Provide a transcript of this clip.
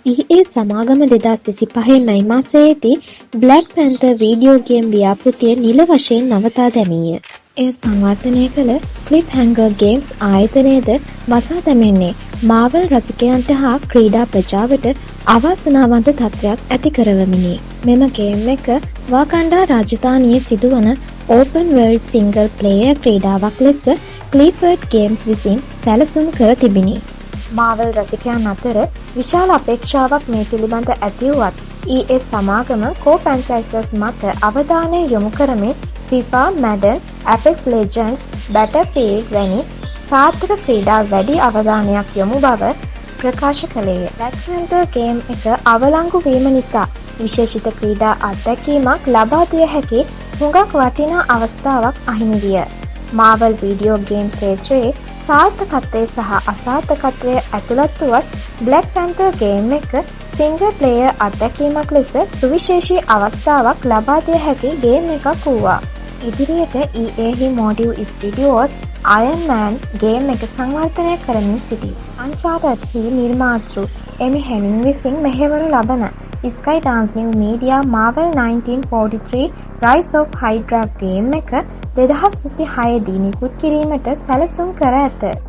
EA සමාගම 2025 මැයි මාසයේදී Black Panther video game ව්‍යාපෘතිය නිල වශයෙන් නවතා දැමීය. එය සංවර්ධනය කළ Cliffhanger Games ආයතනයද වසා දැමෙන්නේ මාවල් රසිකයන්ට හා ක්‍රීඩා ප්‍රජාවට අවාසනාවන්ත තත්ත්වයක් ඇති කරවමිනි. මෙම ගේම් එක වාකන්ඩා රාජධානියේ සිදුවන ඕපන් වර්ල්ඩ් සිංගල් ප්ලේයර් ක්‍රීඩාවක් ලෙස Clifford Games විසින් සැලසුම් කර තිබිණි. මාවල් රසිකයන් අතර විශාල අපේක්ෂාවක් මේ පිළිබඳ ඇති වුවත් EA සමාගම කෝ-ෆ්‍රැන්චයිසර්ස් මත අවධානය යොමු කරමින් FIFA, Madden, Apex Legends, Battlefield වැනි සාර්ථක ක්‍රීඩා වැඩි අවධානයක් යොමු බව ප්‍රකාශ කළේය. Black Panther ගේම් එක අවලංගු වීම නිසා විශේෂිත ක්‍රීඩා අත්දැකීමක් ලබා දිය හැකි හුඟක් වටිනා අවස්ථාවක් අහිමි විය. මාවල් වීඩියෝ ගේම් ක්ෂේත්‍රයේ සාර්ථකත්වය සහ අසාර්ථකත්වය ඇතුළත් වුවත් Black Panther ගේම් එක සිංගල් ප්ලේයර් අත්දැකීමක් ලෙස සුවිශේෂී අවස්ථාවක් ලබා දිය හැකි ගේම් එකක් වූවා. ඉදිරියට EA Motive Studios Iron Man game එක සංවර්ධනය කරමින් සිටී. Uncharted නිර්මාතෘ එමි හෙමින් විසින් මෙහෙවනු ලබන Skydance New Media Marvel 1943 Rise of Hydra game එක 2026 දී නිකුත් කිරීමට සැලසුම් කර ඇත.